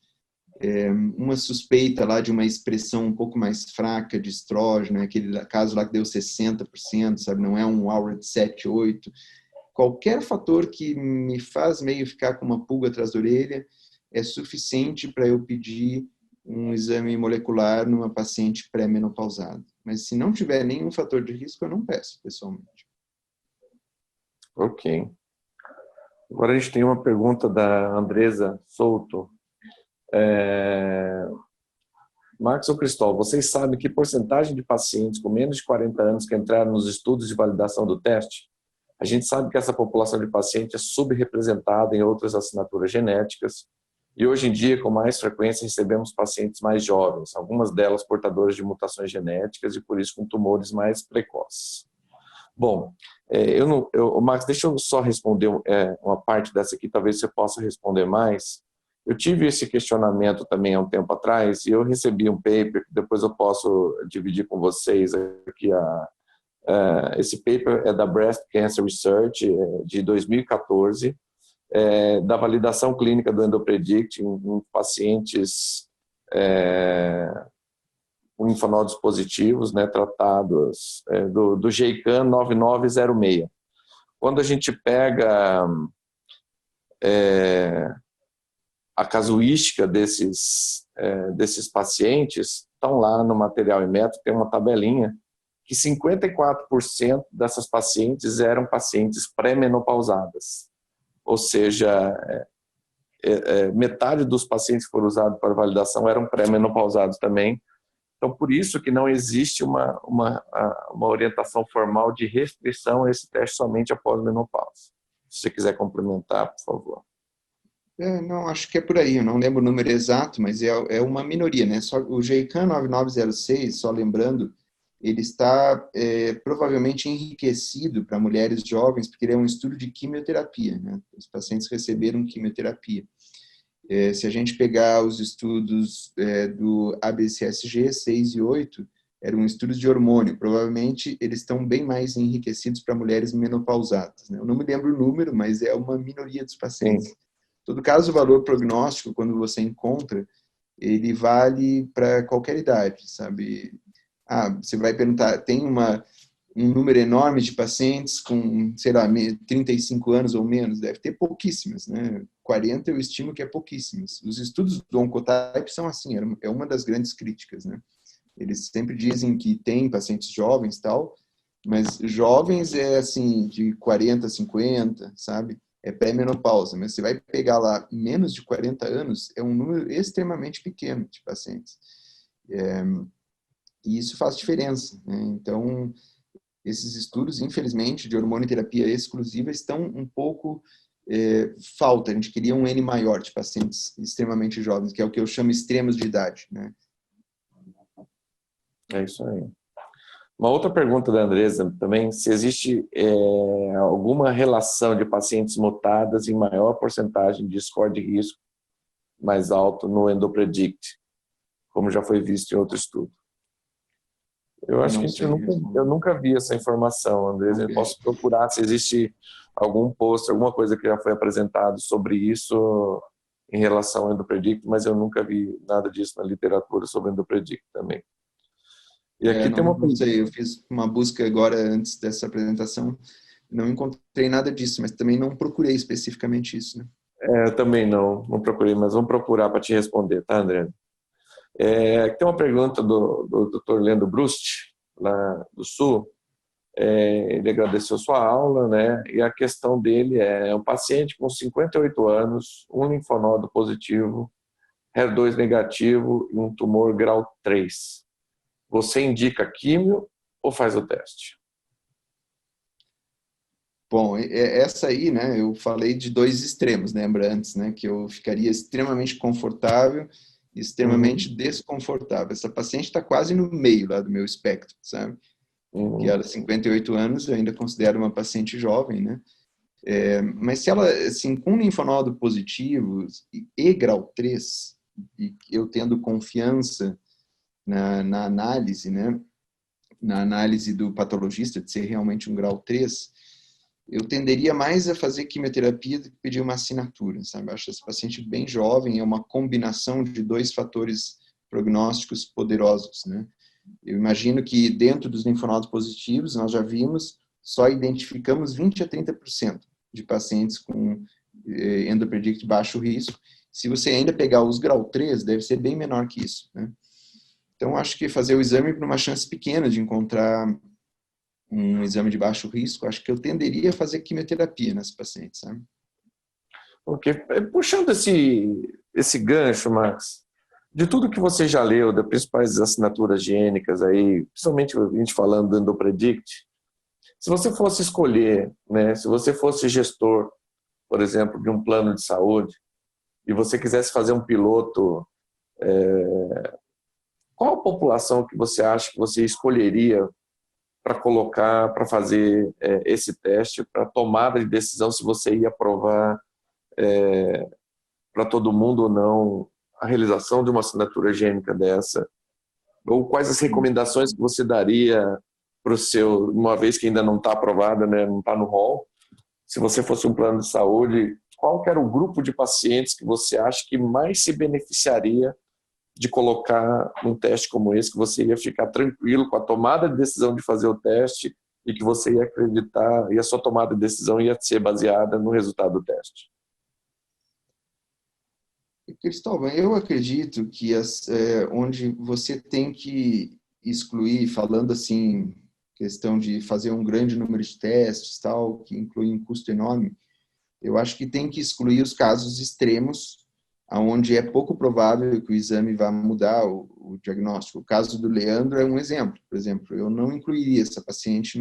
Uma suspeita lá de uma expressão um pouco mais fraca de estrógeno, né? Aquele caso lá que deu 60%, sabe? Não é um aura de 7, 8. Qualquer fator que me faz meio ficar com uma pulga atrás da orelha é suficiente para eu pedir um exame molecular numa paciente pré-menopausada. Mas se não tiver nenhum fator de risco, eu não peço, pessoalmente. Ok. Agora a gente tem uma pergunta da Andresa Souto. Marcos ou Cristóvão, vocês sabem que porcentagem de pacientes com menos de 40 anos que entraram nos estudos de validação do teste? A gente sabe que essa população de pacientes é subrepresentada em outras assinaturas genéticas e hoje em dia, com mais frequência, recebemos pacientes mais jovens, algumas delas portadoras de mutações genéticas e por isso com tumores mais precoces. Bom, Max, deixa eu só responder uma parte dessa aqui, talvez você possa responder mais. Eu tive esse questionamento também há um tempo atrás e eu recebi um paper, que depois eu posso dividir com vocês aqui. Esse paper é da Breast Cancer Research, de 2014, da validação clínica do Endopredict em pacientes com linfonodos positivos, né, tratados do GEICAM 9906. Quando a gente pega a casuística desses pacientes, estão lá no material em método, tem uma tabelinha, que 54% dessas pacientes eram pacientes pré-menopausadas. Ou seja, metade dos pacientes que foram usados para validação eram pré-menopausados também. Então, por isso que não existe uma orientação formal de restrição a esse teste somente após menopausa. Se você quiser complementar, por favor. Não, acho que é por aí, eu não lembro o número exato, mas é uma minoria, né? Só, o GEICAM 9906, só lembrando, ele está provavelmente enriquecido para mulheres jovens, porque ele é um estudo de quimioterapia, né? Os pacientes receberam quimioterapia. Se a gente pegar os estudos do ABCSG 6 e 8, eram estudos de hormônio. Provavelmente eles estão bem mais enriquecidos para mulheres menopausadas, né? Eu não me lembro o número, mas é uma minoria dos pacientes. Sim. Em todo caso, o valor prognóstico, quando você encontra, ele vale para qualquer idade, sabe? Você vai perguntar, tem um número enorme de pacientes com, sei lá, 35 anos ou menos, deve ter pouquíssimas, né? 40 eu estimo que é pouquíssimas. Os estudos do Oncotype são assim, é uma das grandes críticas, né? Eles sempre dizem que tem pacientes jovens e tal, mas jovens é assim, de 40 a 50, sabe? É pré-menopausa, mas você vai pegar lá menos de 40 anos, é um número extremamente pequeno de pacientes. E isso faz diferença, né? Então, esses estudos, infelizmente, de hormonioterapia exclusiva estão um pouco falta. A gente queria um N maior de pacientes extremamente jovens, que é o que eu chamo extremos de idade, né? É isso aí. Uma outra pergunta da Andresa também, se existe alguma relação de pacientes mutadas em maior porcentagem de score de risco mais alto no Endopredict, como já foi visto em outro estudo. Eu acho que eu nunca vi essa informação, Andresa. Eu posso procurar se existe algum post, alguma coisa que já foi apresentado sobre isso em relação ao Endopredict, mas eu nunca vi nada disso na literatura sobre Endopredict também. E aqui tem uma... Não sei, eu fiz uma busca agora antes dessa apresentação, não encontrei nada disso, mas também não procurei especificamente isso, né? Eu também não procurei, mas vamos procurar para te responder, tá, André? Tem uma pergunta do Dr. Leandro Brust, lá do Sul. Ele agradeceu sua aula, né? E a questão dele é um paciente com 58 anos, um linfonodo positivo, HER2 negativo e um tumor grau 3. Você indica químio ou faz o teste? Bom, essa aí, né, eu falei de dois extremos, lembra antes, né, que eu ficaria extremamente confortável e extremamente desconfortável. Essa paciente está quase no meio lá do meu espectro, sabe? Que ela, 58 anos, eu ainda considero uma paciente jovem, né? Mas se ela, assim, com linfonodo positivo e grau 3, e eu tendo confiança na análise, né, na análise do patologista de ser realmente um grau 3, eu tenderia mais a fazer quimioterapia do que pedir uma assinatura, sabe? Eu acho esse paciente bem jovem, é uma combinação de dois fatores prognósticos poderosos, né? Eu imagino que dentro dos linfonodos positivos, nós já vimos, só identificamos 20 a 30% de pacientes com endopredict de baixo risco. Se você ainda pegar os grau 3, deve ser bem menor que isso, né? Então, acho que fazer o exame para uma chance pequena de encontrar um exame de baixo risco, acho que eu tenderia a fazer quimioterapia nesse paciente, sabe? Porque, puxando esse gancho, Max, de tudo que você já leu, das principais assinaturas gênicas aí, principalmente a gente falando do EndoPredict, se você fosse escolher, né, se você fosse gestor, por exemplo, de um plano de saúde, e você quisesse fazer um piloto, qual a população que você acha que você escolheria para colocar, para fazer esse teste, para tomada de decisão se você ia aprovar para todo mundo ou não a realização de uma assinatura gênica dessa? Ou quais as recomendações que você daria para o seu, uma vez que ainda não está aprovada, né, não está no rol, se você fosse um plano de saúde, qual que era o grupo de pacientes que você acha que mais se beneficiaria de colocar um teste como esse, que você ia ficar tranquilo com a tomada de decisão de fazer o teste e que você ia acreditar, e a sua tomada de decisão ia ser baseada no resultado do teste? Cristóvão, eu acredito que onde você tem que excluir, falando assim, questão de fazer um grande número de testes, tal, que inclui um custo enorme, eu acho que tem que excluir os casos extremos, onde é pouco provável que o exame vá mudar o diagnóstico. O caso do Leandro é um exemplo. Por exemplo, eu não incluiria essa paciente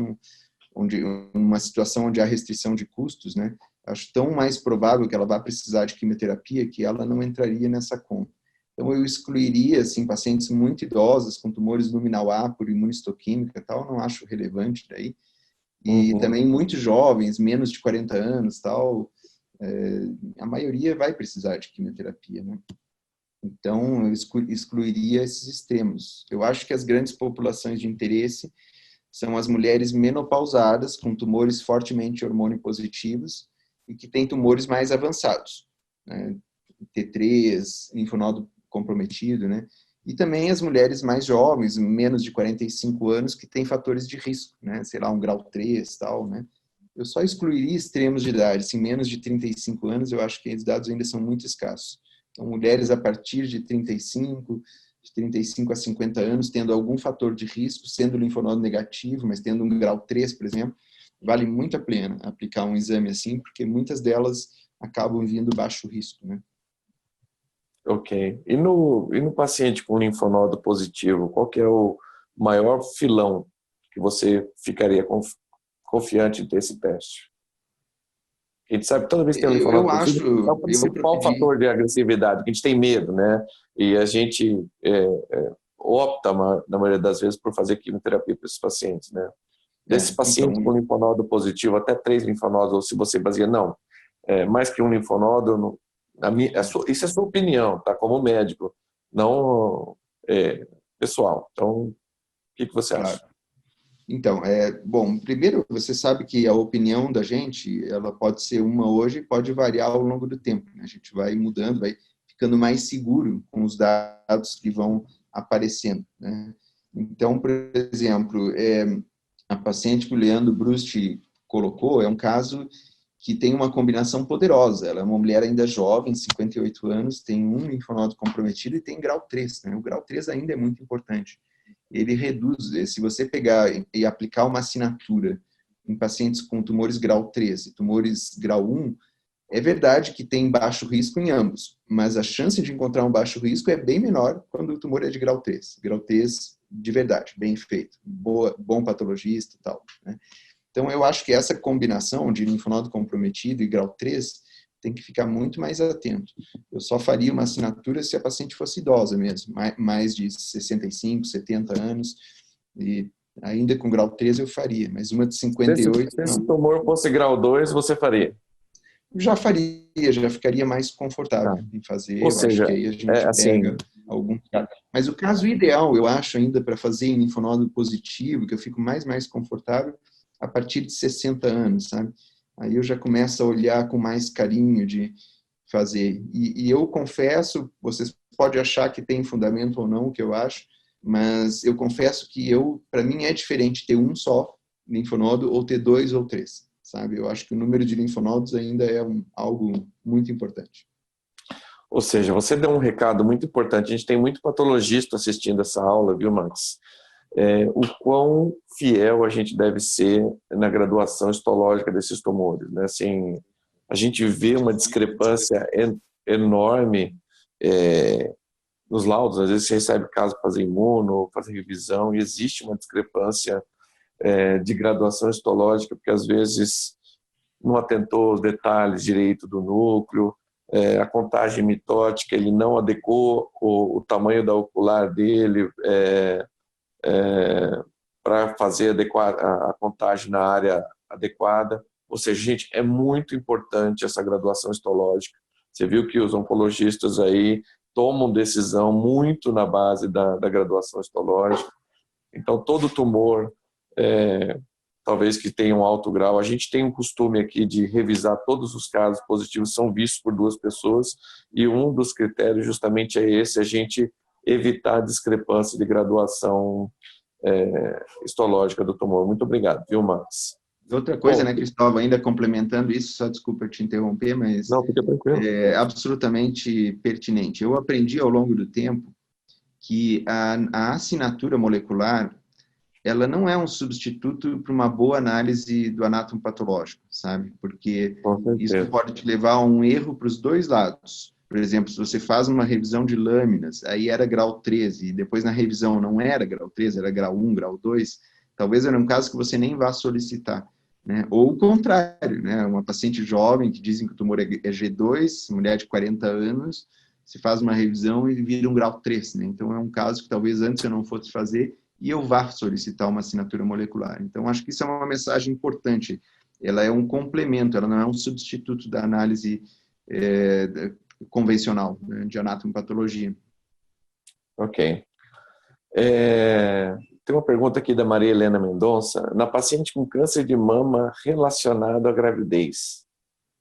numa situação onde há restrição de custos, né? Acho tão mais provável que ela vá precisar de quimioterapia que ela não entraria nessa conta. Então, eu excluiria, assim, pacientes muito idosas, com tumores luminal A por imunistoquímica e tal, não acho relevante daí. E também muito jovens, menos de 40 anos, tal, a maioria vai precisar de quimioterapia, né? Então, eu excluiria esses extremos. Eu acho que as grandes populações de interesse são as mulheres menopausadas, com tumores fortemente hormônio positivos e que têm tumores mais avançados, né? T3, linfonodo comprometido, né? E também as mulheres mais jovens, menos de 45 anos, que têm fatores de risco, né? Sei lá, um grau 3, tal, né? Eu só excluiria extremos de idade, assim, menos de 35 anos, eu acho que os dados ainda são muito escassos. Então, mulheres a partir de 35 a 50 anos, tendo algum fator de risco, sendo linfonodo negativo, mas tendo um grau 3, por exemplo, vale muito a pena aplicar um exame assim, porque muitas delas acabam vindo baixo risco, né? Ok. E no paciente com linfonodo positivo, qual que é o maior filão que você ficaria confiante em ter esse teste? A gente sabe que toda vez que tem um linfonodo positivo, é o principal fator de agressividade, que a gente tem medo, né? E a gente opta, na maioria das vezes, por fazer quimioterapia para esses pacientes, né? Desse paciente com linfonodo positivo, até 3 linfonodos, ou se você baseia, não, mais que um linfonodo, isso é sua opinião, tá? Como médico, não pessoal. Então, o que você acha? Então, bom, primeiro, você sabe que a opinião da gente, ela pode ser uma hoje e pode variar ao longo do tempo, né? A gente vai mudando, vai ficando mais seguro com os dados que vão aparecendo, né? Então, por exemplo, a paciente que o Leandro Brust colocou é um caso que tem uma combinação poderosa. Ela é uma mulher ainda jovem, 58 anos, tem um linfonodo comprometido e tem grau 3. Né? O grau 3 ainda é muito importante. Ele reduz, se você pegar e aplicar uma assinatura em pacientes com tumores grau 3 e tumores grau 1, é verdade que tem baixo risco em ambos, mas a chance de encontrar um baixo risco é bem menor quando o tumor é de grau 3. Grau 3 de verdade, bem feito, bom patologista e tal. Né? Então, eu acho que essa combinação de linfonodo comprometido e grau 3 tem que ficar muito mais atento. Eu só faria uma assinatura se a paciente fosse idosa mesmo, mais de 65, 70 anos, e ainda com grau 3 eu faria, mas uma de 58 se esse tumor fosse grau 2, você faria? Já faria, já ficaria mais confortável em fazer. Ou seja, acho que aí a gente pega algum caso. Mas o caso ideal, eu acho, ainda para fazer em linfonodo positivo, que eu fico mais confortável, a partir de 60 anos, sabe? Aí eu já começo a olhar com mais carinho de fazer. E eu confesso, vocês podem achar que tem fundamento ou não, o que eu acho, mas eu confesso que para mim é diferente ter um só linfonodo ou ter 2 ou 3. Sabe? Eu acho que o número de linfonodos ainda é algo muito importante. Ou seja, você deu um recado muito importante. A gente tem muito patologista assistindo essa aula, viu, Max? O quão fiel a gente deve ser na graduação histológica desses tumores. Né? Assim, a gente vê uma discrepância enorme nos laudos. Às vezes você recebe caso para fazer imuno, fazer revisão, e existe uma discrepância de graduação histológica, porque às vezes não atentou os detalhes direito do núcleo, a contagem mitótica, ele não adequou o tamanho da ocular dele para fazer a contagem na área adequada. Ou seja, gente, é muito importante essa graduação histológica. Você viu que os oncologistas aí tomam decisão muito na base da graduação histológica. Então, todo tumor, talvez que tenha um alto grau, a gente tem um costume aqui de revisar todos os casos positivos, são vistos por 2 pessoas, e um dos critérios justamente é esse, a gente evitar a discrepância de graduação histológica do tumor. Muito obrigado, viu, Max? Outra coisa, né, Cristóvão, ainda complementando isso, só desculpa te interromper, mas não, fica tranquilo. É absolutamente pertinente. Eu aprendi ao longo do tempo que a assinatura molecular, ela não é um substituto para uma boa análise do anátomo patológico, sabe? Porque isso pode te levar a um erro para os 2 lados. Por exemplo, se você faz uma revisão de lâminas, aí era grau 13, e depois na revisão não era grau 13, era grau 1, grau 2, talvez era um caso que você nem vá solicitar. Né? Ou o contrário, né? Uma paciente jovem que dizem que o tumor é G2, mulher de 40 anos, se faz uma revisão e vira um grau 3. Né? Então é um caso que talvez antes eu não fosse fazer e eu vá solicitar uma assinatura molecular. Então acho que isso é uma mensagem importante. Ela é um complemento, ela não é um substituto da análise convencional, né, de anatomopatologia. Ok. Tem uma pergunta aqui da Maria Helena Mendonça. Na paciente com câncer de mama relacionado à gravidez,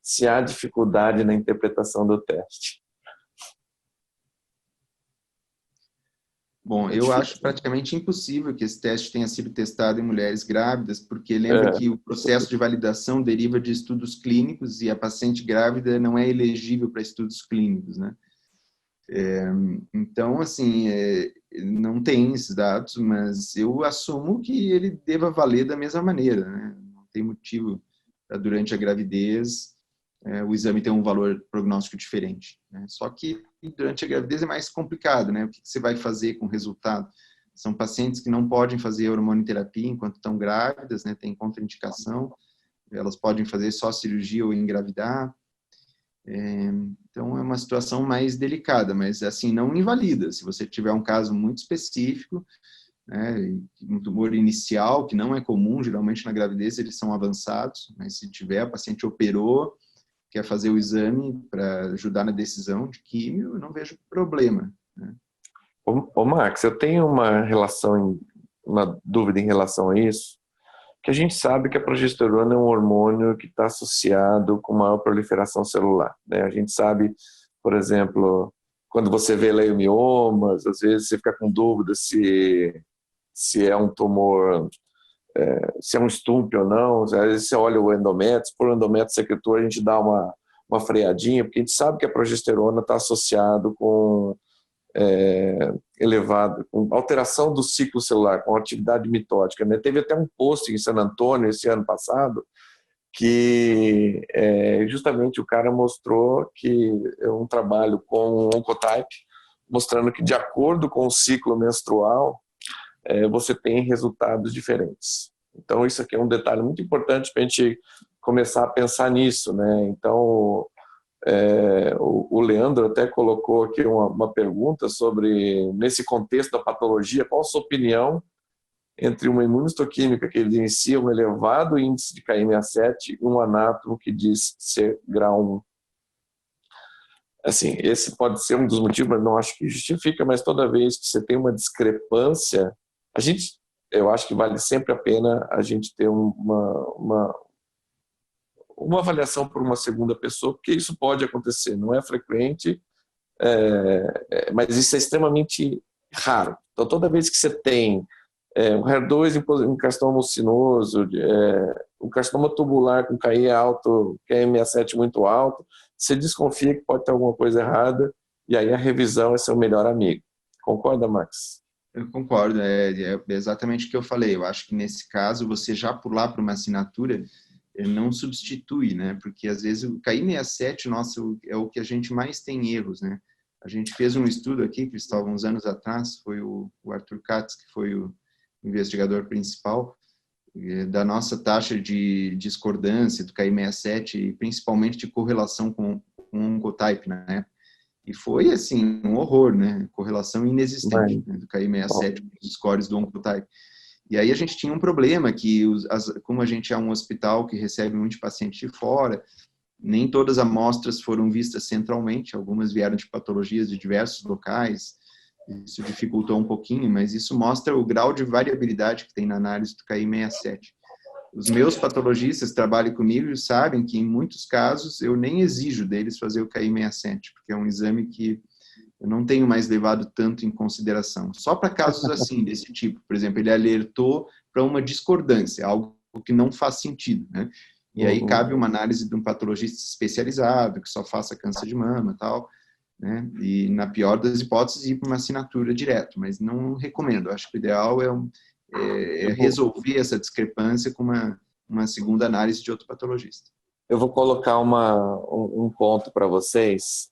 se há dificuldade na interpretação do teste? Bom, eu acho praticamente impossível que esse teste tenha sido testado em mulheres grávidas, porque lembra que o processo de validação deriva de estudos clínicos e a paciente grávida não é elegível para estudos clínicos, né? Então, assim, não tem esses dados, mas eu assumo que ele deva valer da mesma maneira, né? Não tem motivo para, durante a gravidez, o exame ter um valor prognóstico diferente, né? Só que durante a gravidez é mais complicado, né? O que você vai fazer com o resultado? São pacientes que não podem fazer hormonioterapia enquanto estão grávidas, né? Tem contraindicação, elas podem fazer só cirurgia ou engravidar. Então é uma situação mais delicada, mas assim, não invalida. Se você tiver um caso muito específico, né, um tumor inicial, que não é comum, geralmente na gravidez eles são avançados, mas se tiver, a paciente operou, quer fazer o exame para ajudar na decisão de químio, eu não vejo problema. Né? Ô Max, eu tenho uma dúvida em relação a isso, que a gente sabe que a progesterona é um hormônio que está associado com maior proliferação celular. Né? A gente sabe, por exemplo, quando você vê leiomiomas, às vezes você fica com dúvida se é um tumor se é um estúpio ou não, às vezes você olha o endométrio, se for um endométrio secretor, a gente dá uma freadinha, porque a gente sabe que a progesterona está associado com com alteração do ciclo celular, com atividade mitótica, né? Teve até um post em San Antônio esse ano passado, que justamente o cara mostrou que é um trabalho com o Oncotype, mostrando que de acordo com o ciclo menstrual, você tem resultados diferentes. Então isso aqui é um detalhe muito importante para a gente começar a pensar nisso, né? Então o Leandro até colocou aqui uma pergunta sobre, nesse contexto da patologia, qual a sua opinião entre uma imunistoquímica que inicia um elevado índice de KM67 e um anátomo que diz ser grau 1. Assim, esse pode ser um dos motivos, mas não acho que justifica, mas toda vez que você tem uma discrepância, eu acho que vale sempre a pena a gente ter uma avaliação por uma segunda pessoa, porque isso pode acontecer, não é frequente, mas isso é extremamente raro. Então, toda vez que você tem um HER2 em carcinoma mucinoso, um carcinoma tubular com KI alto, KM67 muito alto, você desconfia que pode ter alguma coisa errada, e aí a revisão é seu melhor amigo. Concorda, Max? Eu concordo, é exatamente o que eu falei. Eu acho que nesse caso, você já pular para uma assinatura não substitui, né? Porque às vezes o KI67, nossa, é o que a gente mais tem erros, né? A gente fez um estudo aqui, Cristóvão, uns anos atrás, foi o Arthur Katz, que foi o investigador principal, da nossa taxa de discordância do KI67, principalmente de correlação com o Oncotype, né? E foi, assim, um horror, né? Correlação inexistente, né? Do KI67 com os scores do Oncotype. E aí a gente tinha um problema que, como a gente é um hospital que recebe muito paciente de fora, nem todas as amostras foram vistas centralmente, algumas vieram de patologias de diversos locais, isso dificultou um pouquinho, mas isso mostra o grau de variabilidade que tem na análise do KI67. Os meus patologistas que trabalham comigo e sabem que, em muitos casos, eu nem exijo deles fazer o KI67, porque é um exame que eu não tenho mais levado tanto em consideração. Só para casos assim, desse tipo. Por exemplo, ele alertou para uma discordância, algo que não faz sentido, né? E aí cabe uma análise de um patologista especializado, que só faça câncer de mama e tal, né? E, na pior das hipóteses, ir para uma assinatura direto, mas não recomendo. Acho que o ideal é resolver essa discrepância com uma segunda análise de outro patologista. Eu vou colocar um ponto para vocês.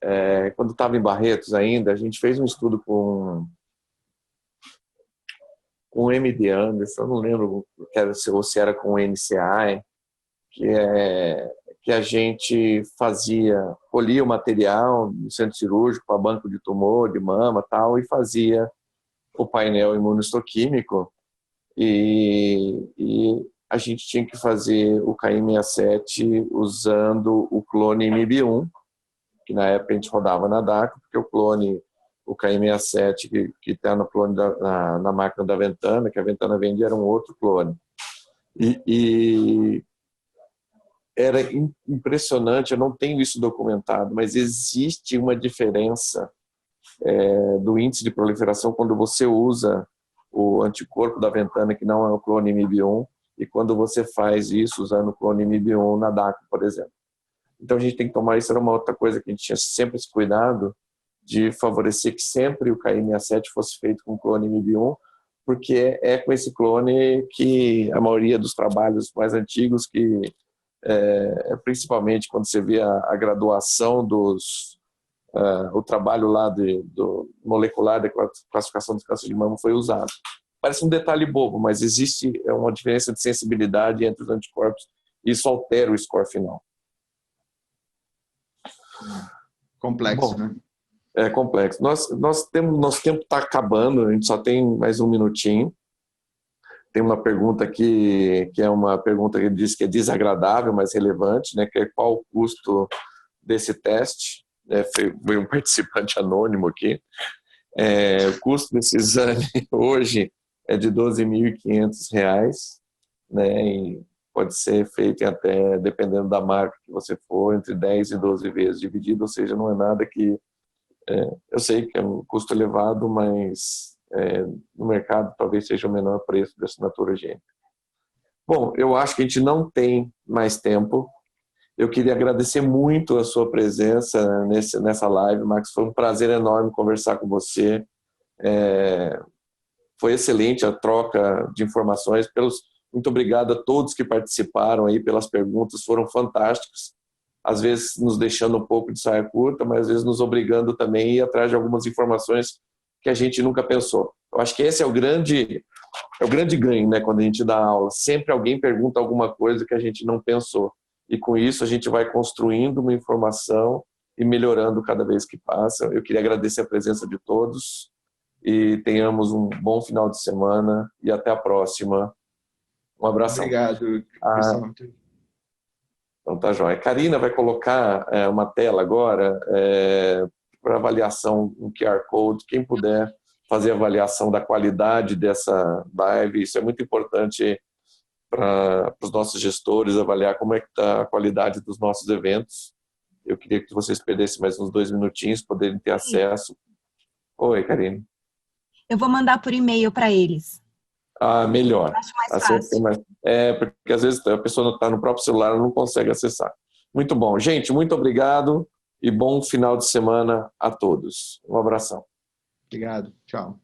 Quando estava em Barretos ainda, a gente fez um estudo com o MD Anderson, eu não lembro se era com o NCI, que a gente colhia o material no centro cirúrgico para banco de tumor, de mama tal, e fazia o painel imunistoquímico, e a gente tinha que fazer o KI67 usando o clone MIB1, que na época a gente rodava na DACO, porque o KI67 que está no clone na máquina da Ventana, que a Ventana vende, era um outro clone. E era impressionante, eu não tenho isso documentado, mas existe uma diferença do índice de proliferação quando você usa o anticorpo da Ventana, que não é o clone MIB1, e quando você faz isso usando o clone MIB1 na DACO, por exemplo. Então a gente tem que tomar, isso era uma outra coisa que a gente tinha sempre esse cuidado de favorecer que sempre o KI67 fosse feito com o clone MIB1, porque é com esse clone que a maioria dos trabalhos mais antigos, que principalmente quando você vê a graduação o trabalho lá do molecular da classificação dos cânceres de mama foi usado. Parece um detalhe bobo, mas existe uma diferença de sensibilidade entre os anticorpos e isso altera o score final. Complexo, né? É complexo. Nosso tempo está acabando, a gente só tem mais um minutinho. Tem uma pergunta aqui, que é uma pergunta que diz que é desagradável, mas relevante, né? Que é qual o custo desse teste? Foi um participante anônimo aqui. O custo desse exame hoje é de R$ 12.500, né? E pode ser feito até, dependendo da marca que você for, entre 10 e 12 vezes dividido, ou seja, não é nada que... eu sei que é um custo elevado, mas no mercado talvez seja o menor preço da assinatura higiênica. Bom, eu acho que a gente não tem mais tempo. Eu queria agradecer muito a sua presença nessa live, Marcos. Foi um prazer enorme conversar com você. Foi excelente a troca de informações. Muito obrigado a todos que participaram aí pelas perguntas, foram fantásticas. Às vezes nos deixando um pouco de saia curta, mas às vezes nos obrigando também a ir atrás de algumas informações que a gente nunca pensou. Eu acho que esse é o grande ganho, né, quando a gente dá aula. Sempre alguém pergunta alguma coisa que a gente não pensou. E com isso a gente vai construindo uma informação e melhorando cada vez que passa. Eu queria agradecer a presença de todos e tenhamos um bom final de semana e até a próxima. Um abração. Obrigado, pessoal. Então tá joia. A Karina vai colocar uma tela agora para avaliação, um QR Code. Quem puder fazer avaliação da qualidade dessa live, isso é muito importante para os nossos gestores avaliar como é que está a qualidade dos nossos eventos. Eu queria que vocês perdessem mais uns 2 minutinhos, poderem ter acesso. Oi, Karine. Eu vou mandar por e-mail para eles. Melhor. Eu acho mais fácil. Porque às vezes a pessoa não está no próprio celular e não consegue acessar. Muito bom. Gente, muito obrigado e bom final de semana a todos. Um abração. Obrigado. Tchau.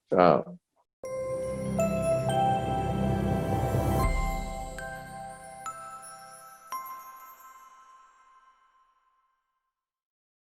Tchau.